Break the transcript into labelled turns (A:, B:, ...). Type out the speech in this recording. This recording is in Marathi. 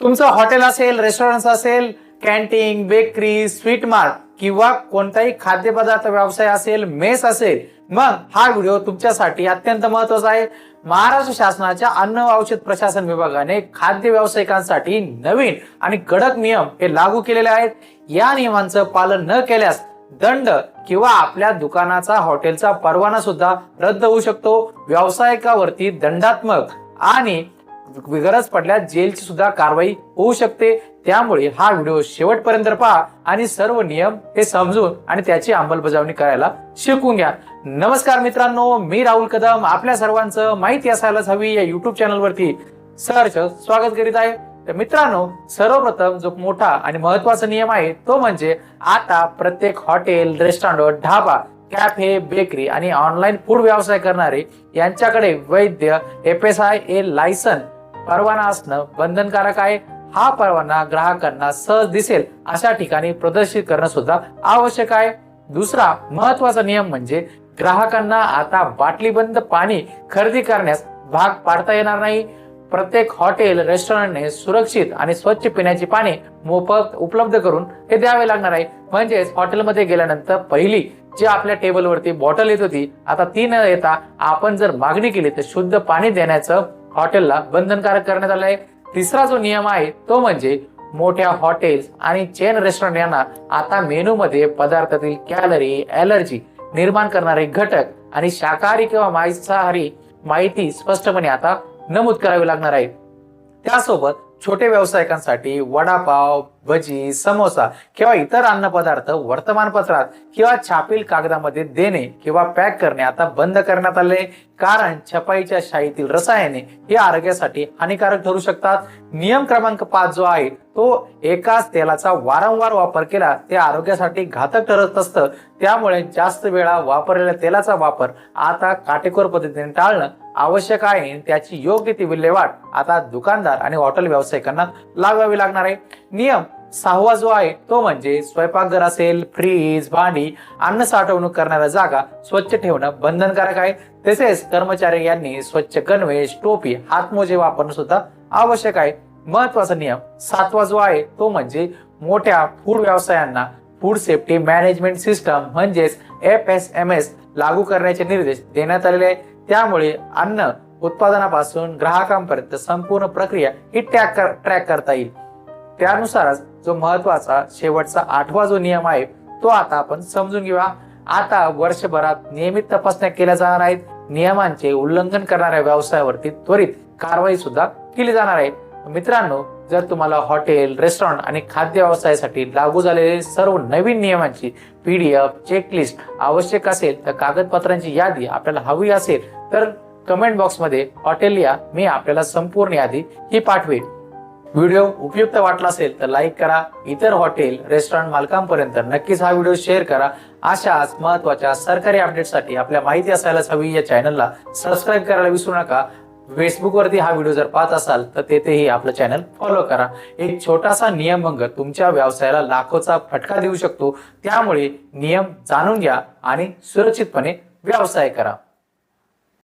A: तुमचं हॉटेल असेल, रेस्टॉरंट असेल, कॅन्टीन, बेकरी, स्वीट मार्ट किंवा कोणताही खाद्यपदार्थ व्यवसाय असेल, मेस असेल, मग हा व्हिडिओ तुमच्यासाठी अत्यंत महत्त्वाचा आहे। महाराष्ट्र शासनाच्या अन्न व औषध प्रशासन विभागाने खाद्य व्यावसायिकांसाठी नवीन आणि कडक नियम हे लागू केलेले आहेत। या नियमांचं पालन न केल्यास दंड किंवा आपल्या दुकानाचा, हॉटेलचा परवाना सुद्धा रद्द होऊ शकतो। व्यावसायिकावरती दंडात्मक आणि गरज पडल्यास जेलची सुद्धा कारवाई होऊ शकते। त्यामुळे हा व्हिडिओ शेवटपर्यंत पहा आणि सर्व नियम हे समजून आणि त्याची अंमलबजावणी करायला शिकून घ्या। नमस्कार मित्रांनो, मी राहुल कदम आपल्या सर्वांचं माहिती असायलाच हवी या युट्यूब चॅनल वरती सहर्ष स्वागत करीत आहे। तर मित्रांनो, सर्वप्रथम जो मोठा आणि महत्त्वाचा नियम आहे तो म्हणजे आता प्रत्येक hotel, restaurant, dhaba, cafe, bakery आणि ऑनलाईन फूड व्यवसाय करणारे यांच्याकडे वैध FSSAI लायसन परवाना असणं बंधनकारक आहे। हा परवाना ग्राहकांना सहज दिसेल अशा ठिकाणी प्रदर्शित करणं सुद्धा आवश्यक आहे। दुसरा महत्त्वाचा नियम म्हणजे ग्राहकांना आता बाटलीबंद पाणी खरेदी करण्यास भाग पाडता येणार नाही। प्रत्येक हॉटेल, रेस्टॉरंटने सुरक्षित आणि स्वच्छ पिण्याचे पाणी मोफत उपलब्ध करून हे द्यावे लागणार आहे। म्हणजेच हॉटेलमध्ये गेल्यानंतर पहिली जी आपल्या टेबलवरती बॉटल येत होती, आता ती न येता आपण जर मागणी केली तर शुद्ध पाणी देण्याचं हॉटेलला बंधनकारक करण्यात आलं आहे। तिसरा जो नियम आहे तो म्हणजे मोठ्या हॉटेल्स आणि चेन रेस्टॉरंट यांना आता मेनू मध्ये पदार्थातील कॅलरी, ॲलर्जी निर्माण करणारे घटक आणि शाकाहारी किंवा मांसाहारी माहिती स्पष्टपणे आता नमूद करावी लागणार आहे। त्यासोबत छोटे व्यावसायिकांसाठी वडापाव, भजी, समोसा किंवा इतर अन्नपदार्थ वर्तमानपत्रात किंवा छापील कागदामध्ये देणे किंवा पॅक करणे आता बंद करण्यात आले, कारण छपाईच्या शाईतील रसायने ही आरोग्यासाठी हानिकारक ठरू शकतात। नियम क्रमांक 5 जो आहे तो एकाच तेलाचा वारंवार वापर केला ते आरोग्यासाठी घातक ठरत असतं। त्यामुळे जास्त वेळा वापरलेल्या तेलाचा वापर आता काटेकोर पद्धतीने टाळणं आवश्यक आहे। त्याची योग्य ती विल्हेवाट आता दुकानदार आणि हॉटेल व्यावसायिकांना लावावी लागणार आहे। नियम 6वा जो आहे तो म्हणजे स्वयंपाकघर असेल, फ्रीज, भांडी, अन्न साठवणूक करणाऱ्या जागा स्वच्छ ठेवणं बंधनकारक आहे। तसेच कर्मचारी यांनी स्वच्छ गणवेश, टोपी, हातमोजे वापरणं सुद्धा आवश्यक आहे। महत्वाचा नियम 7वा जो आहे तो म्हणजे मोठ्या फूड व्यवसायांना फूड सेफ्टी मॅनेजमेंट सिस्टम म्हणजेच FSMS लागू करण्याचे निर्देश देण्यात आलेले आहेत। त्यामुळे अन्न उत्पादनापासून ग्राहकांपर्यंत संपूर्ण प्रक्रिया ही ट्रॅक करता येईल। त्यानुसारच जो महत्वाचा शेवटचा 8वा जो नियम आहे तो आता आपण समजून घेऊया। आता वर्षभरात नियमित तपासण्या केल्या जाणार आहेत। नियमांचे उल्लंघन करणाऱ्या व्यवसायावरती त्वरित कारवाई सुद्धा केली जाणार आहे। मित्रांनो, जर तुम्हाला हॉटेल, रेस्टॉरंट आणि खाद्य व्यवसायासाठी लागू झालेले सर्व नवीन नियमांची PDF, चेकलिस्ट आवश्यक असेल तर कागदपत्रांची यादी आपल्याला हवी असेल तर कमेंट बॉक्स मध्ये हॉटेल या, मी आपल्याला संपूर्ण यादी ही पाठवेल। व्हिडिओ उपयुक्त वाटला असेल तर लाईक करा। इतर हॉटेल, रेस्टॉरंट मालकांपर्यंत नक्कीच हा व्हिडिओ शेअर करा। अशाच महत्त्वाच्या सरकारी अपडेटसाठी आपल्या माहिती असायलाच हवी या चॅनलला सबस्क्राईब करायला विसरू नका। फेसबुक वरती हा व्हिडिओ जर पाहत असाल तर तेथेही आपलं चॅनल फॉलो करा। एक छोटासा नियमभंग तुमच्या व्यवसायाला लाखोचा फटका देऊ शकतो। त्यामुळे नियम जाणून घ्या आणि सुरक्षितपणे व्यवसाय करा।